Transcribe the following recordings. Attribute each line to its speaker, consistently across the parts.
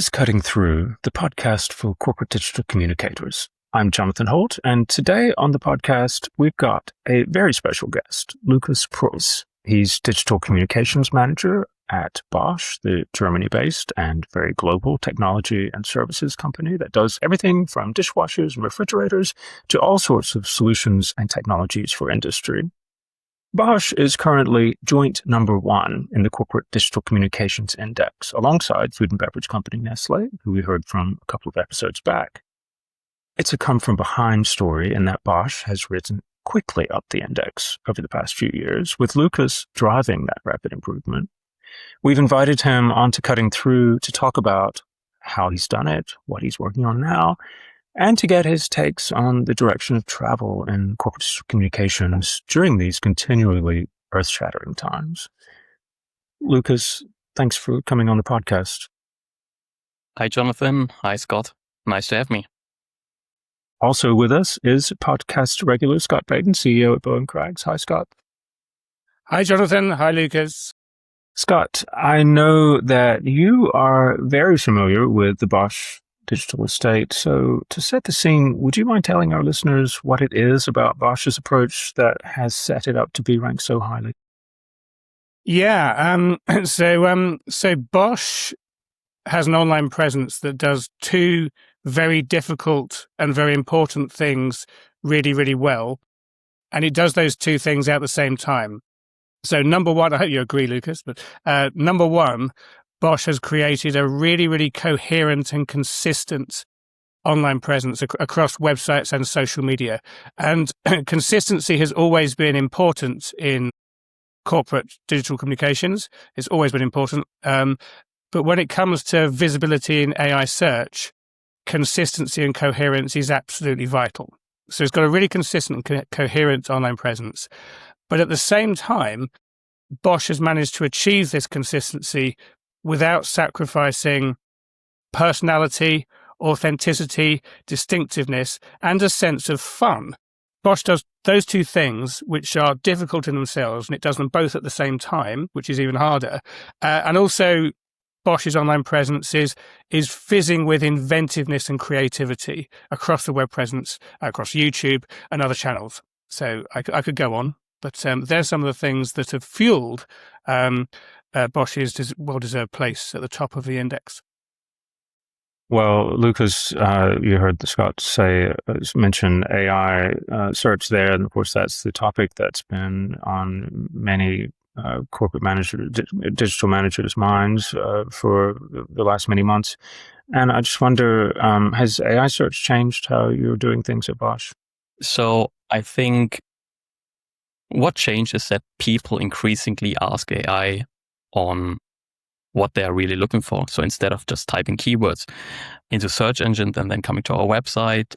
Speaker 1: This is Cutting Through, the podcast for corporate digital communicators. I'm Jonathan Holt, and today on the podcast, we've got a very special guest, Lukas Preuss. He's Digital Communications Manager at Bosch, the Germany-based and very global technology and services company that does everything from dishwashers and refrigerators to all sorts of solutions and technologies for industry. Bosch is currently joint number one in the Corporate Digital Communications Index, alongside food and beverage company Nestlé, who we heard from a couple of episodes back. It's a come-from-behind story in that Bosch has risen quickly up the index over the past few years, with Lukas driving that rapid improvement. We've invited him onto Cutting Through to talk about how he's done it, what he's working on now, and to get his takes on the direction of travel in corporate communications during these continually earth-shattering times. Lukas, thanks for coming on the podcast.
Speaker 2: Hi, Jonathan. Hi, Scott. Nice to have me.
Speaker 1: Also with us is podcast regular Scott Payton, CEO at Bowen Craggs. Hi, Scott.
Speaker 3: Hi, Jonathan. Hi, Lukas.
Speaker 1: Scott, I know that you are very familiar with the Bosch digital estate. So to set the scene, would you mind telling our listeners what it is about Bosch's approach that has set it up to be ranked so highly?
Speaker 3: Yeah. So Bosch has an online presence that does two very difficult and very important things really, really well. And it does those two things at the same time. So number one, I hope you agree, Lukas, but number one, Bosch has created a really, really coherent and consistent online presence across websites and social media. And consistency has always been important in corporate digital communications. It's always been important. But when it comes to visibility in AI search, consistency and coherence is absolutely vital. So it's got a really consistent and coherent online presence. But at the same time, Bosch has managed to achieve this consistency without sacrificing personality, authenticity, distinctiveness, and a sense of fun. Bosch does those two things, which are difficult in themselves, and it does them both at the same time, which is even harder. And also, Bosch's online presence is fizzing with inventiveness and creativity across the web presence, across YouTube and other channels. So I could go on, but there's some of the things that have fueled Bosch's well-deserved place at the top of the index.
Speaker 1: Well, Lukas, you heard Scott mention AI search there, and of course that's the topic that's been on many corporate digital managers' minds for the last many months. And I just wonder, has AI search changed how you're doing things at Bosch?
Speaker 2: So I think what changed is that people increasingly ask AI on what they're really looking for. So instead of just typing keywords into search engines and then coming to our website,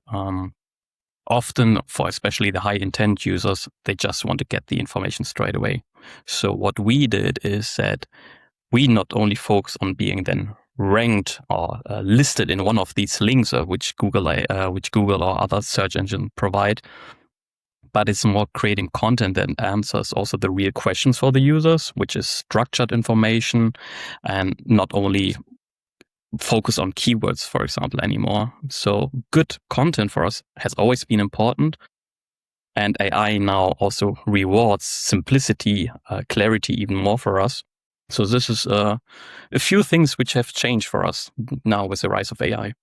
Speaker 2: often for especially the high intent users, they just want to get the information straight away. So what we did is that we not only focus on being then ranked or listed in one of these links which Google or other search engine provide, but it's more creating content that answers also the real questions for the users, which is structured information and not only focus on keywords, for example, anymore. So good content for us has always been important. And AI now also rewards simplicity, clarity even more for us. So this is a few things which have changed for us now with the rise of AI.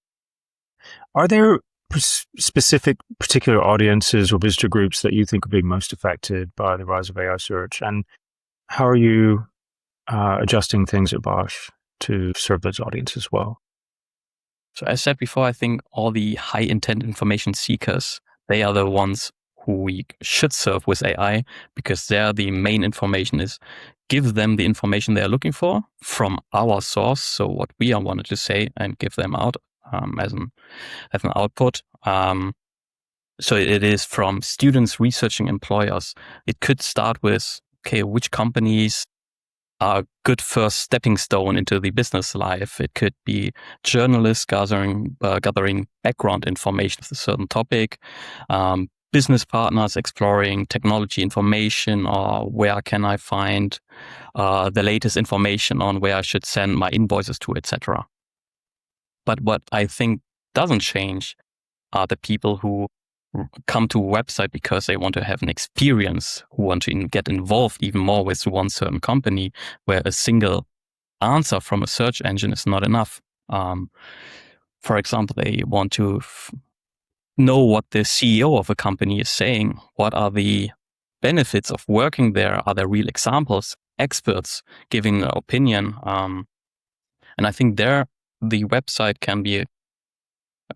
Speaker 1: Are there specific particular audiences or visitor groups that you think are being most affected by the rise of AI search? And how are you adjusting things at Bosch to serve those audiences well?
Speaker 2: So as said before, I think all the high intent information seekers, they are the ones who we should serve with AI, because there the main information is give them the information they are looking for from our source. So what we are wanted to say and give them out as an output. So it is from students researching employers. It could start with, okay, which companies are a good first stepping stone into the business life. It could be journalists gathering background information of a certain topic, business partners exploring technology information, or where can I find the latest information on where I should send my invoices to, etc. But what I think doesn't change are the people who come to a website because they want to have an experience, who want to get involved even more with one certain company, where a single answer from a search engine is not enough. For example, they want to know what the CEO of a company is saying. What are the benefits of working there? Are there real examples, experts giving their opinion? And I think there the website can be,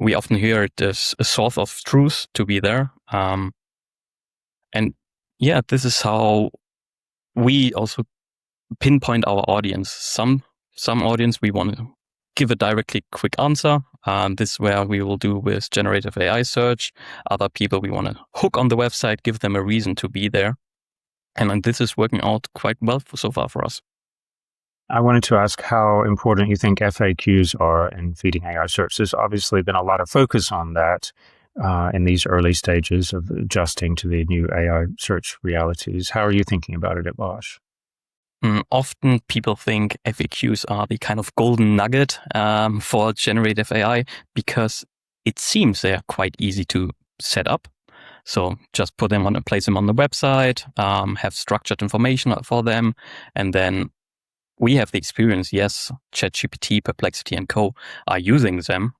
Speaker 2: we often hear it as a source of truth to be there. And yeah, this is how we also pinpoint our audience. Some audience we want to give a directly quick answer. This is where we will do with generative AI search. Other people we want to hook on the website, give them a reason to be there. And this is working out quite well so far for us.
Speaker 1: I wanted to ask how important you think FAQs are in feeding AI search. There's obviously been a lot of focus on that in these early stages of adjusting to the new AI search realities. How are you thinking about it at Bosch?
Speaker 2: Often people think FAQs are the kind of golden nugget for generative AI because it seems they are quite easy to set up. So just put them place them on the website, have structured information for them, and then we have the experience. Yes, ChatGPT, Perplexity, and co. are using them,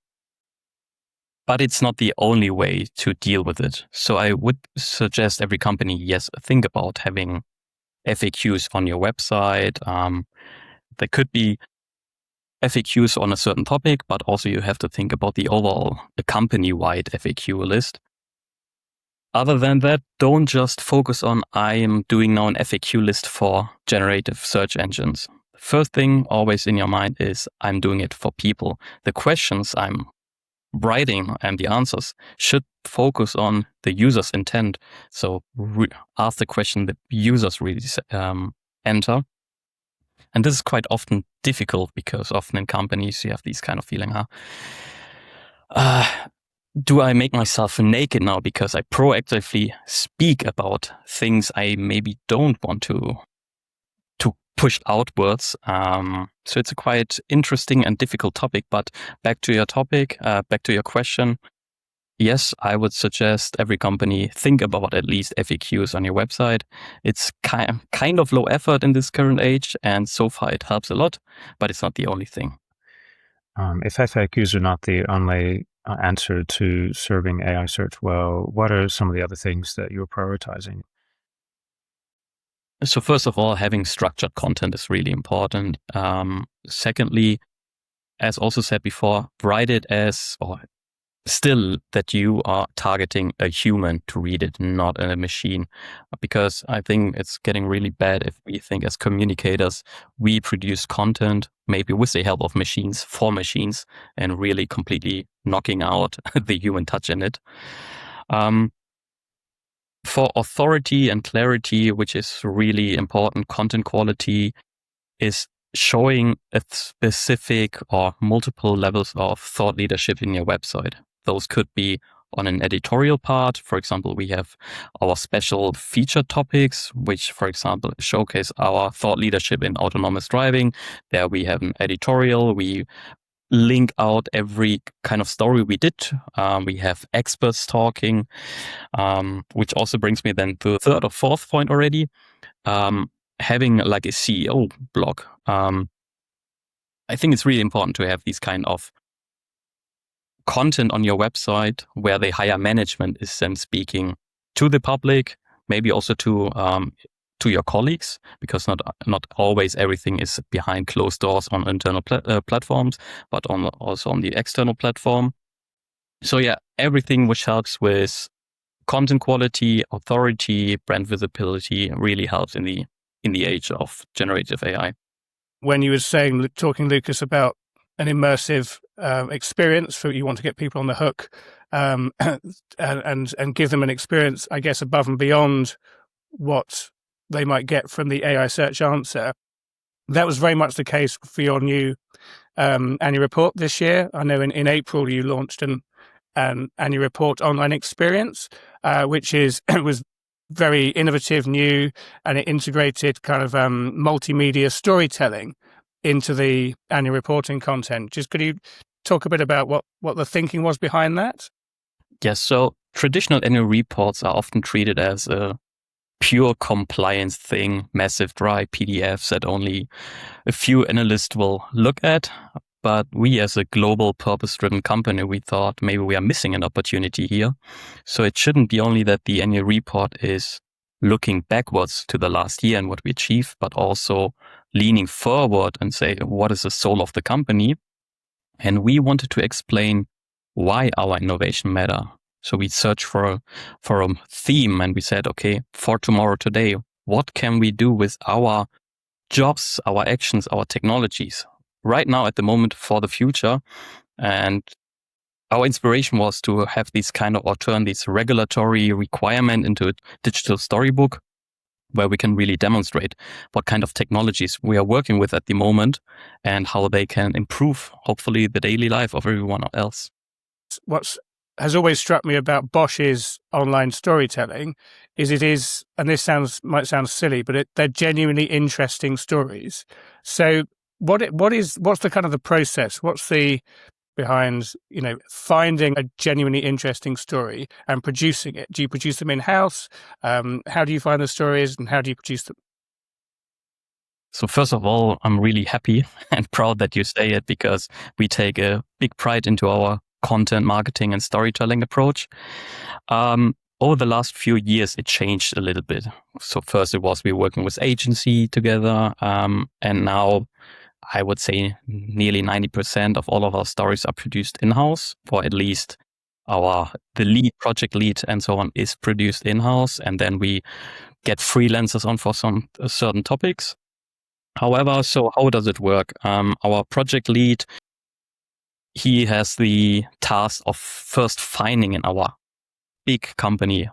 Speaker 2: but it's not the only way to deal with it. So I would suggest every company, yes, think about having FAQs on your website. There could be FAQs on a certain topic, but also you have to think about the overall company-wide FAQ list. Other than that, don't just focus on, I am doing now an FAQ list for generative search engines. First thing always in your mind is, I'm doing it for people. The questions I'm writing and the answers should focus on the user's intent. So ask the question that users really enter. And this is quite often difficult because often in companies you have these kind of feeling, do I make myself naked now because I proactively speak about things I maybe don't want to push outwards? So it's a quite interesting and difficult topic. But back to your topic, back to your question. Yes, I would suggest every company think about at least FAQs on your website. It's kind of low effort in this current age, and so far it helps a lot, but it's not the only thing.
Speaker 1: If FAQs are not the only answer to serving AI search well, what are some of the other things that you're prioritizing?
Speaker 2: So first of all, having structured content is really important. Secondly, as also said before, write it as, or still that you are targeting a human to read it, not a machine. Because I think it's getting really bad if we think as communicators, we produce content, maybe with the help of machines, for machines, and really completely knocking out the human touch in it. For authority and clarity, which is really important, content quality is showing a specific or multiple levels of thought leadership in your website. Those could be on an editorial part. For example, we have our special feature topics, which, for example, showcase our thought leadership in autonomous driving. There we have an editorial. We link out every kind of story we did. We have experts talking, which also brings me then to the third or fourth point already. Having like a CEO blog. I think it's really important to have these kind of content on your website where the higher management is then speaking to the public, maybe also to your colleagues, because not always everything is behind closed doors on internal platforms, but also on the external platform. So yeah, everything which helps with content quality, authority, brand visibility really helps in the age of generative AI.
Speaker 3: When you were talking, Lukas, about an immersive experience, for you want to get people on the hook and give them an experience, I guess, above and beyond what they might get from the AI search answer. That was very much the case for your new annual report this year. I know in April you launched an annual report online experience, which was very innovative, new, and it integrated kind of multimedia storytelling into the annual reporting content. Just could you talk a bit about what the thinking was behind that?
Speaker 2: Yes, so traditional annual reports are often treated as a pure compliance thing, massive dry PDFs that only a few analysts will look at. But we, as a global purpose-driven company, we thought maybe we are missing an opportunity here. So it shouldn't be only that the annual report is looking backwards to the last year and what we achieved, but also leaning forward and say, what is the soul of the company? And we wanted to explain why our innovation matter. So we searched for a theme, and we said, okay, for tomorrow, today, what can we do with our jobs, our actions, our technologies right now at the moment for the future? And our inspiration was to have these kind of, or turn this regulatory requirement into a digital storybook where we can really demonstrate what kind of technologies we are working with at the moment and how they can improve, hopefully, the daily life of everyone else.
Speaker 3: What has always struck me about Bosch's online storytelling is it is, and this might sound silly, but they're genuinely interesting stories. So what's the kind of the process? What's the behind, finding a genuinely interesting story and producing it? Do you produce them in-house? How do you find the stories and how do you produce them?
Speaker 2: So first of all, I'm really happy and proud that you say it, because we take a big pride into our content marketing and storytelling approach. Over the last few years, it changed a little bit. So first it was we were working with agency together, and now I would say nearly 90% of all of our stories are produced in-house, or at least the project lead and so on is produced in-house. And then we get freelancers on for some certain topics. However, so how does it work? Our project lead, he has the task of first finding in our big company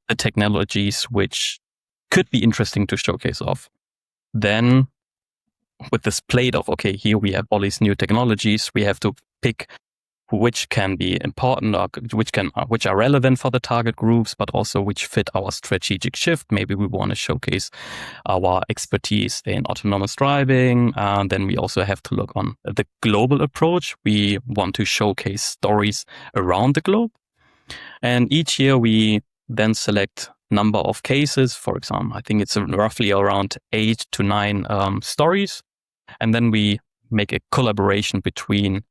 Speaker 2: the technologies which could be interesting to showcase off. Then with this plate of, okay, here we have all these new technologies, we have to pick which can be important or which are relevant for the target groups, but also which fit our strategic shift. Maybe we want to showcase our expertise in autonomous driving. Then we also have to look on the global approach. We want to showcase stories around the globe. And each year we then select number of cases. For example, I think it's roughly around 8 to 9 stories. And then we make a collaboration between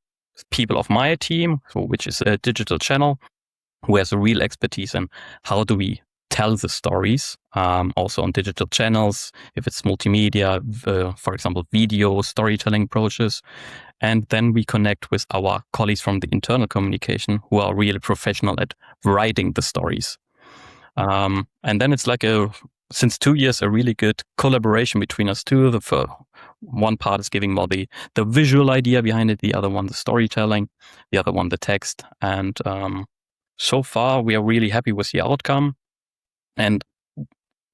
Speaker 2: people of my team, which is a digital channel, who has a real expertise in how do we tell the stories, also on digital channels, if it's multimedia, for example, video storytelling approaches. And then we connect with our colleagues from the internal communication who are really professional at writing the stories. And then it's like since 2 years, a really good collaboration between us two. One part is giving more the visual idea behind it, the other one the storytelling, the other one the text. And so far, we are really happy with the outcome. And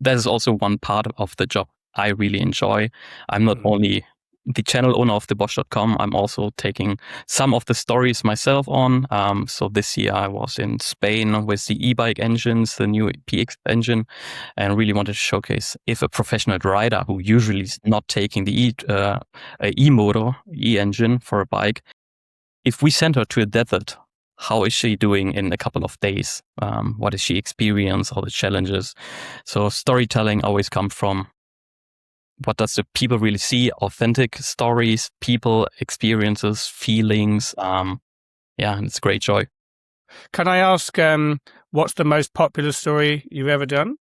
Speaker 2: that is also one part of the job I really enjoy. I'm not only the channel owner of the Bosch.com, I'm also taking some of the stories myself on. So this year I was in Spain with the e-bike engines, the new PX engine, and really wanted to showcase if a professional rider who usually is not taking the e-motor, e-engine for a bike, if we send her to a desert, how is she doing in a couple of days? What does she experience? All the challenges? So storytelling always comes from what does the people really see? Authentic stories, people, experiences, feelings. And it's a great joy.
Speaker 3: Can I ask, what's the most popular story you've ever done?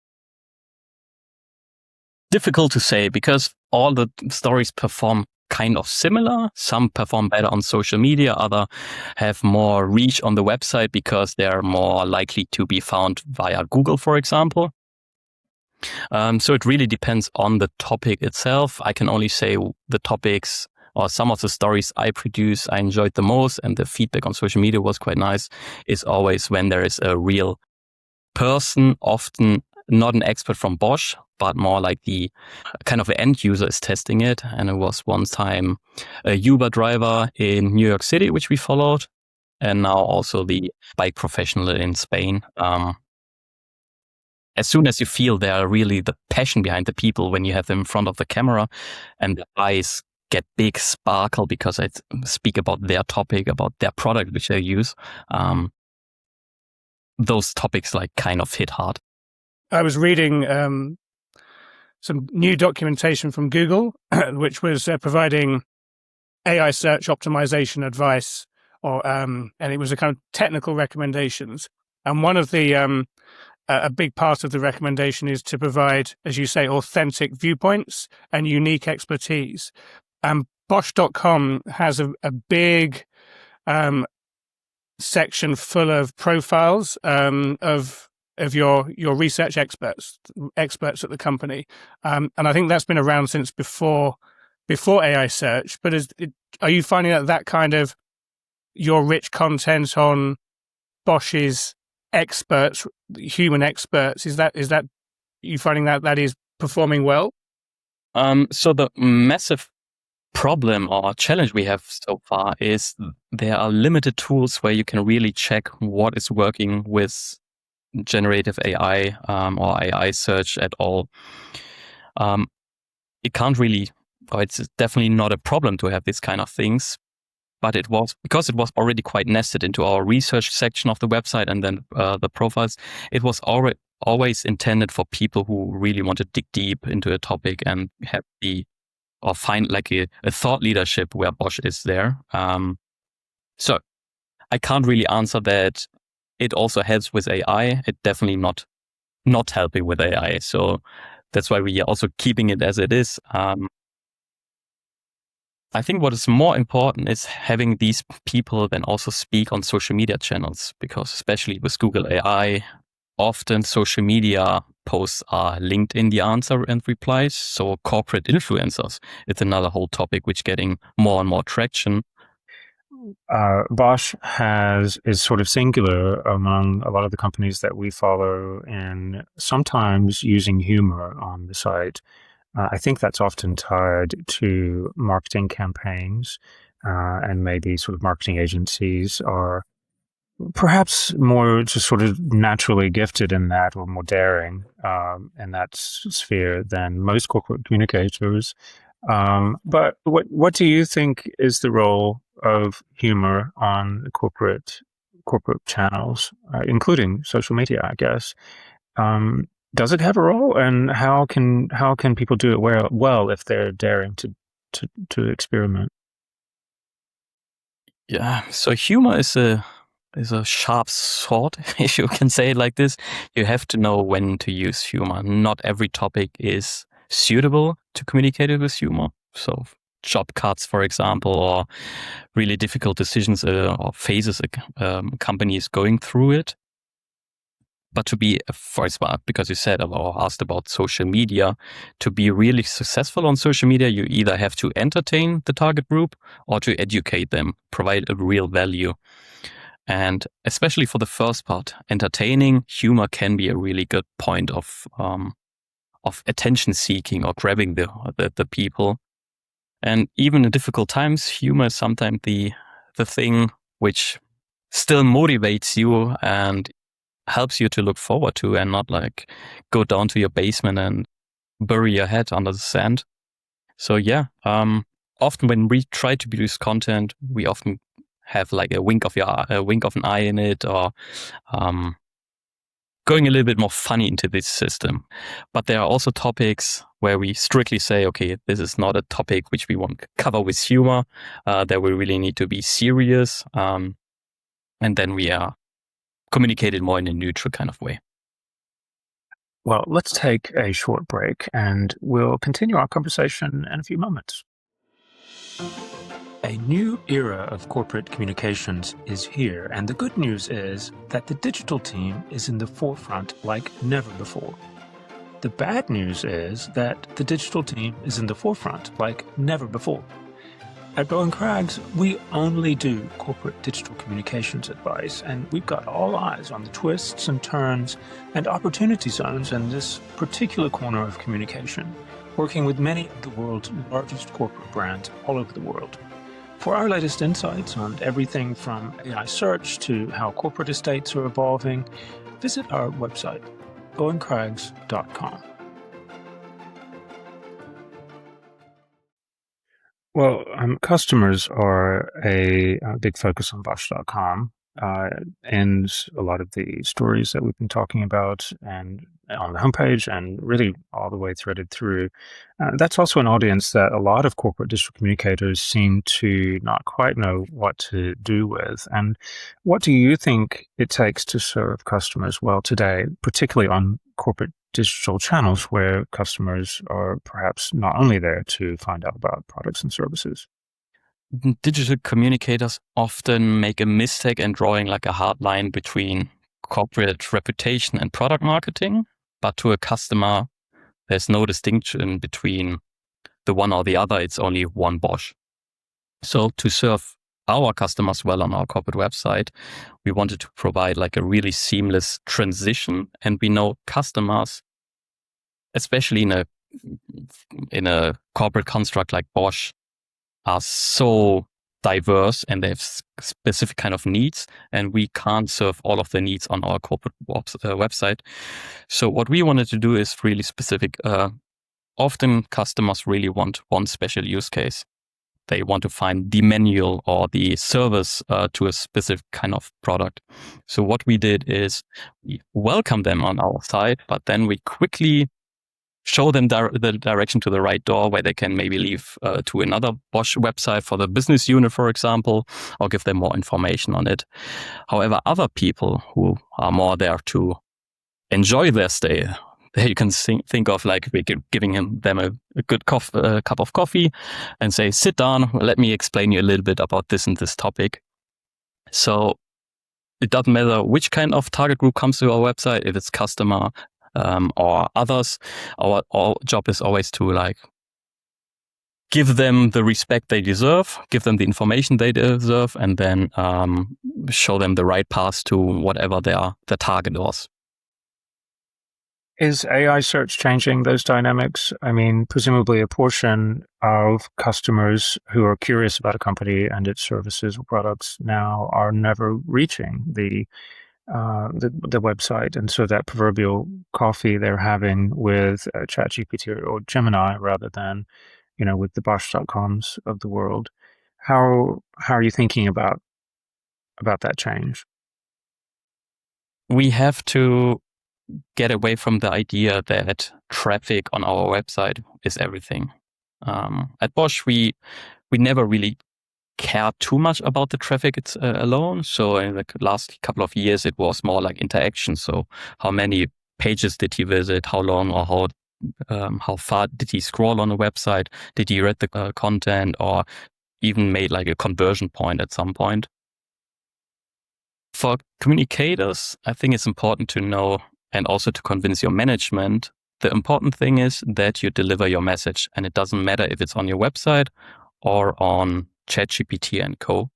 Speaker 2: Difficult to say, because all the stories perform kind of similar. Some perform better on social media, other have more reach on the website because they're more likely to be found via Google, for example. So it really depends on the topic itself. I can only say the topics or some of the stories I produce, I enjoyed the most, and the feedback on social media was quite nice, is always when there is a real person, often not an expert from Bosch, but more like the kind of the end user is testing it. And it was one time a Uber driver in New York City, which we followed, and now also the bike professional in Spain. As soon as you feel they are really the passion behind the people when you have them in front of the camera and the eyes get big sparkle because I speak about their topic, about their product which they use. Those topics like kind of hit hard.
Speaker 3: I was reading some new documentation from Google, which was providing AI search optimization advice, and it was a kind of technical recommendations. And one of the a big part of the recommendation is to provide, as you say, authentic viewpoints and unique expertise. And Bosch.com has a big section full of profiles of your research experts at the company, and I think that's been around since before AI search. But are you finding that kind of your rich content on Bosch's experts, human experts, is that you finding that is performing well?
Speaker 2: So the massive problem or challenge we have so far is there are limited tools where you can really check what is working with generative AI or AI search at all. It can't really, or it's definitely not a problem to have these kind of things, but it was because it was already quite nested into our research section of the website and then the profiles. It was always intended for people who really want to dig deep into a topic and have or find like a thought leadership where Bosch is there. So I can't really answer that. It also helps with AI. It definitely not helping with AI. So that's why we are also keeping it as it is. I think what is more important is having these people then also speak on social media channels, because especially with Google AI, often social media posts are linked in the answer and replies. So corporate influencers, it's another whole topic which getting more and more traction.
Speaker 1: Bosch is sort of singular among a lot of the companies that we follow in sometimes using humor on the site. I think that's often tied to marketing campaigns, and maybe sort of marketing agencies are perhaps more just sort of naturally gifted in that, or more daring in that sphere than most corporate communicators. But what do you think is the role of humor on corporate channels, including social media, I guess? Does it have a role, and how can people do it well if they're daring to experiment?
Speaker 2: Yeah, so humor is a sharp sword, if you can say it like this. You have to know when to use humor. Not every topic is suitable to communicate it with humor. So job cuts, for example, or really difficult decisions or phases a company is going through it. But to be, for example, because you said or asked about social media, to be really successful on social media, you either have to entertain the target group or to educate them, provide a real value. And especially for the first part, entertaining, humor can be a really good point of attention seeking or grabbing the people. And even in difficult times, humor is sometimes the thing which still motivates you and helps you to look forward to, and not like go down to your basement and bury your head under the sand. So yeah, often when we try to produce content, we often have like a wink of an eye in it, or going a little bit more funny into this system. But there are also topics where we strictly say, okay, this is not a topic which we want to cover with humor. That we really need to be serious, and then we are communicated more in a neutral kind of way.
Speaker 1: Well, let's take a short break and we'll continue our conversation in a few moments. A new era of corporate communications is here, and the good news is that the digital team is in the forefront like never before. The bad news is that the digital team is in the forefront like never before. At Bowen Craggs, we only do corporate digital communications advice, and we've got all eyes on the twists and turns and opportunity zones in this particular corner of communication, working with many of the world's largest corporate brands all over the world. For our latest insights on everything from AI search to how corporate estates are evolving, visit our website, bowencraggs.com. Well, customers are a big focus on Bosch.com. And a lot of the stories that we've been talking about and on the homepage and really all the way threaded through. That's also an audience that a lot of corporate digital communicators seem to not quite know what to do with. And what do you think it takes to serve customers well today, particularly on corporate digital channels where customers are perhaps not only there to find out about products and services?
Speaker 2: Digital communicators often make a mistake in drawing like a hard line between corporate reputation and product marketing. But to a customer, there's no distinction between the one or the other. It's only one Bosch. So to serve our customers well on our corporate website, we wanted to provide like a really seamless transition. And we know customers, especially in a corporate construct like Bosch, are so diverse and they have specific kind of needs, and we can't serve all of the needs on our corporate website. So what we wanted to do is really specific. Often customers really want one special use case. They want to find the manual or the service to a specific kind of product. So what we did is we welcome them on our site, but then we quickly show them the direction to the right door where they can maybe leave to another Bosch website for the business unit, for example, or give them more information on it. However, other people who are more there to enjoy their stay, there you can think of like we're giving them a good cup of coffee and say, sit down, let me explain you a little bit about this and this topic. So it doesn't matter which kind of target group comes to our website, if it's customer, or others. Our job is always to like give them the respect they deserve, give them the information they deserve, and then show them the right path to whatever their target was.
Speaker 1: Is AI search changing those dynamics? I mean, presumably a portion of customers who are curious about a company and its services or products now are never reaching the website, and so that proverbial coffee they're having with ChatGPT or Gemini rather than, with the Bosch.coms of the world. How are you thinking about that change?
Speaker 2: We have to get away from the idea that traffic on our website is everything. At Bosch, we never really care too much about the traffic alone. So in the last couple of years, it was more like interaction. So how many pages did he visit? How long or how far did he scroll on the website? Did he read the content or even made like a conversion point at some point? For communicators, I think it's important to know and also to convince your management. The important thing is that you deliver your message, and it doesn't matter if it's on your website or on ChatGPT and co.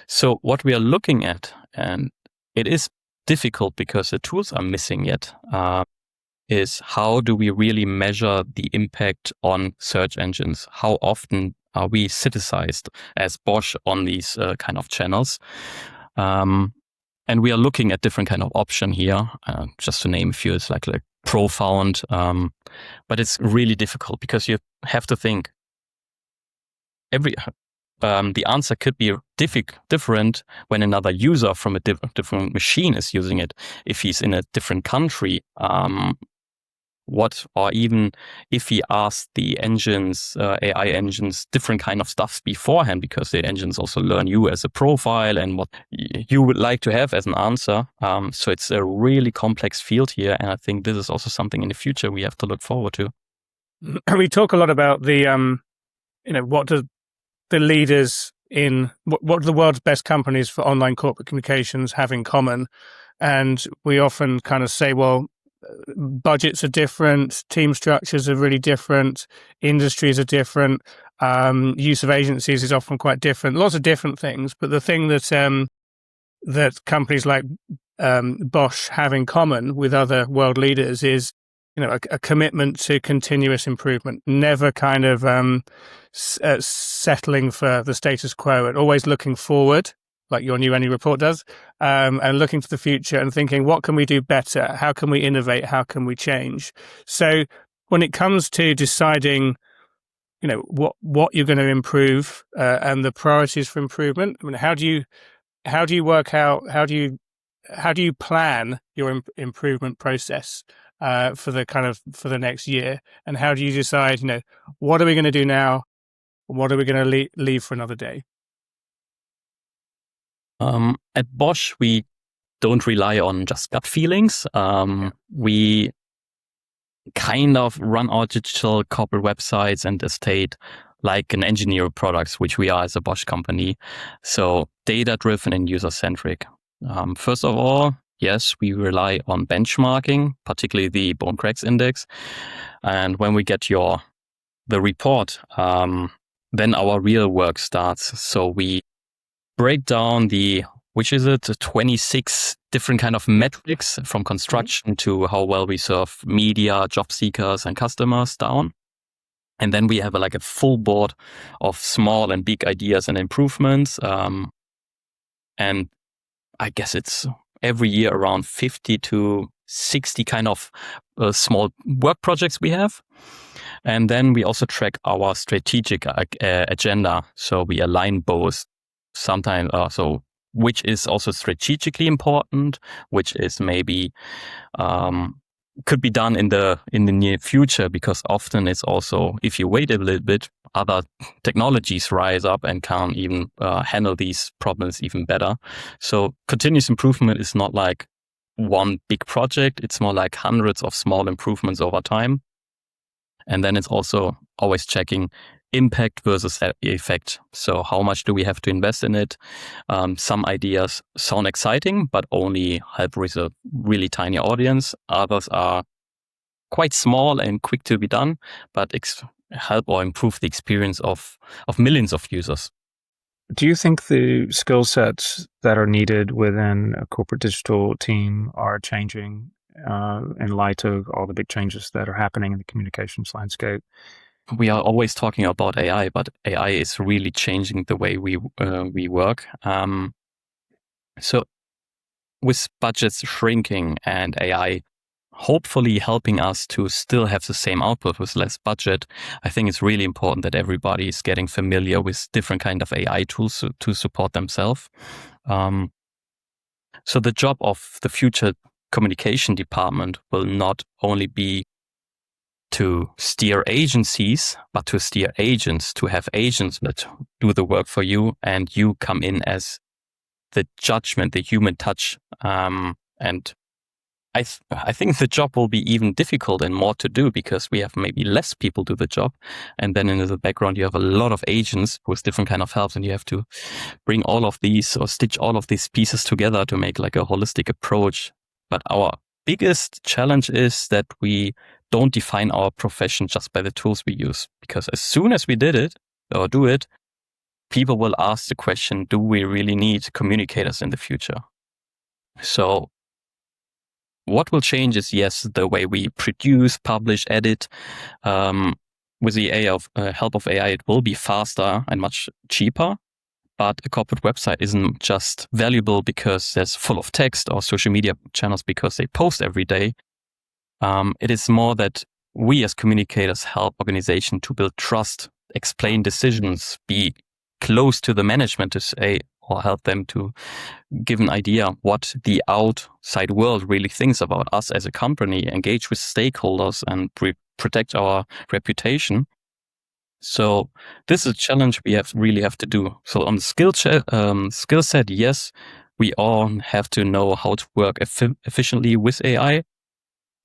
Speaker 2: So what we are looking at, and it is difficult because the tools are missing yet, is how do we really measure the impact on search engines? How often are we citized as Bosch on these kind of channels? And we are looking at different kind of option here. Just to name a few, it's like profound, but it's really difficult because you have to think. The answer could be different when another user from a different machine is using it. If he's in a different country, or even if he asks the engines, AI engines, different kind of stuff beforehand, because the engines also learn you as a profile and what you would like to have as an answer. So it's a really complex field here, and I think this is also something in the future we have to look forward to.
Speaker 3: We talk a lot about the, what do the leaders in what do the world's best companies for online corporate communications have in common? And we often kind of say, well, budgets are different, team structures are really different, industries are different, use of agencies is often quite different, lots of different things. But the thing that companies like Bosch have in common with other world leaders is, a commitment to continuous improvement, never kind of settling for the status quo and always looking forward, like your new annual report does, and looking to the future and thinking, what can we do better? How can we innovate? How can we change? So when it comes to deciding what you're going to improve and the priorities for improvement. I mean, how do you work out, how do you plan your improvement process for the next year, and how do you decide, what are we going to do now, what are we going to leave for another day?
Speaker 2: At Bosch, we don't rely on just gut feelings. We kind of run our digital corporate websites and estate like an engineer products, which we are as a Bosch company. So data-driven and user-centric. First of all, yes, we rely on benchmarking, particularly the Bowen Craggs index. And when we get the report, then our real work starts. So we break down 26 different kind of metrics from construction to how well we serve media, job seekers, and customers down. And then we have a full board of small and big ideas and improvements. And I guess it's every year around 50 to 60 kind of small work projects we have. And then we also track our strategic agenda. So we align both sometimes, which is also strategically important, which is maybe could be done in the near future, because often it's also, if you wait a little bit, other technologies rise up and can even handle these problems even better. So continuous improvement is not like one big project. It's more like hundreds of small improvements over time. And then it's also always checking impact versus effect. So how much do we have to invest in it? Some ideas sound exciting, but only help with a really tiny audience. Others are quite small and quick to be done, but help or improve the experience of millions of users.
Speaker 1: Do you think the skill sets that are needed within a corporate digital team are changing in light of all the big changes that are happening in the communications landscape?
Speaker 2: We are always talking about AI, but AI is really changing the way we work. So with budgets shrinking and AI hopefully helping us to still have the same output with less budget, I think it's really important that everybody is getting familiar with different kind of AI tools to support themselves. So the job of the future communication department will not only be to steer agencies, but to steer agents, to have agents that do the work for you, and you come in as the judgment, the human touch. And I think the job will be even difficult and more to do, because we have maybe less people do the job. And then in the background, you have a lot of agents with different kind of helps, and you have to bring all of these or stitch all of these pieces together to make like a holistic approach. But our biggest challenge is that we don't define our profession just by the tools we use, because as soon as we do it, people will ask the question, do we really need communicators in the future? So what will change is, yes, the way we produce, publish, edit. With the help of AI, it will be faster and much cheaper. But a corporate website isn't just valuable because it's full of text, or social media channels because they post every day. It is more that we as communicators help organizations to build trust, explain decisions, be close to the management to say, or help them to give an idea what the outside world really thinks about us as a company, engage with stakeholders, and protect our reputation. So this is a challenge we really have to do. So on the skill set, yes, we all have to know how to work efficiently with AI,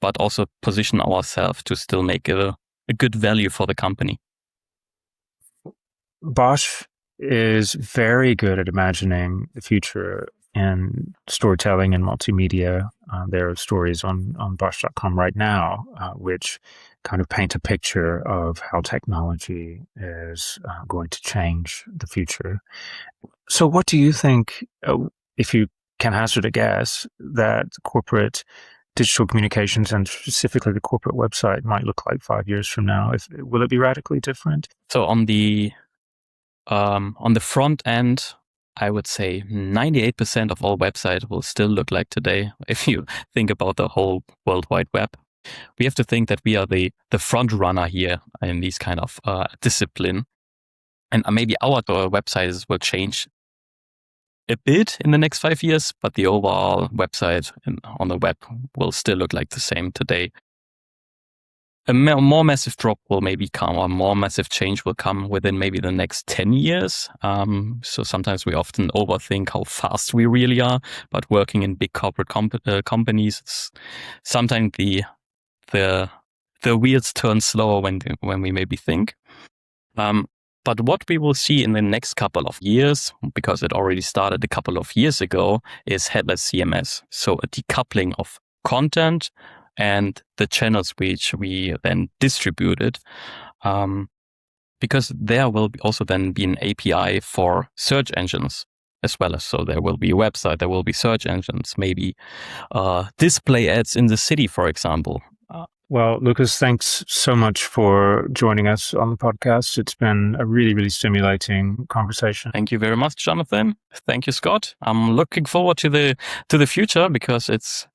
Speaker 2: but also position ourselves to still make a good value for the company.
Speaker 1: Bosch is very good at imagining the future in storytelling and multimedia. There are stories on Bosch.com right now, which kind of paint a picture of how technology is going to change the future. So what do you think, if you can hazard a guess, that corporate digital communications and specifically the corporate website might look like 5 years from now? Will it be radically different?
Speaker 2: So on the front end, I would say 98% of all websites will still look like today if you think about the whole World Wide Web. We have to think that we are the front runner here in these kind of discipline. And maybe our websites will change a bit in the next 5 years, but the overall website on the web will still look like the same today. A more massive drop will maybe come, or more massive change will come within maybe the next 10 years. So sometimes we often overthink how fast we really are, but working in big corporate companies, sometimes the wheels turn slower when we maybe think. But what we will see in the next couple of years, because it already started a couple of years ago, is headless CMS. So a decoupling of content and the channels which we then distributed, because there will also then be an API for search engines as well. So there will be a website, there will be search engines, maybe display ads in the city, for example.
Speaker 1: Well, Lukas, thanks so much for joining us on the podcast. It's been a really, really stimulating conversation.
Speaker 2: Thank you very much, Jonathan. Thank you, Scott. I'm looking forward to the future, because it's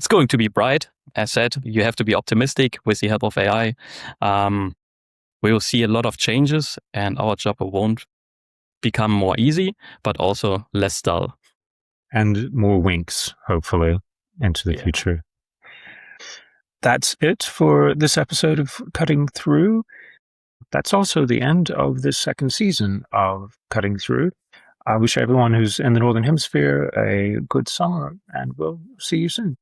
Speaker 2: going to be bright. As said, you have to be optimistic with the help of AI. We will see a lot of changes, and our job won't become more easy, but also less dull.
Speaker 1: And more winks, hopefully, into the future. That's it for this episode of Cutting Through. That's also the end of this second season of Cutting Through. I wish everyone who's in the Northern Hemisphere a good summer, and we'll see you soon.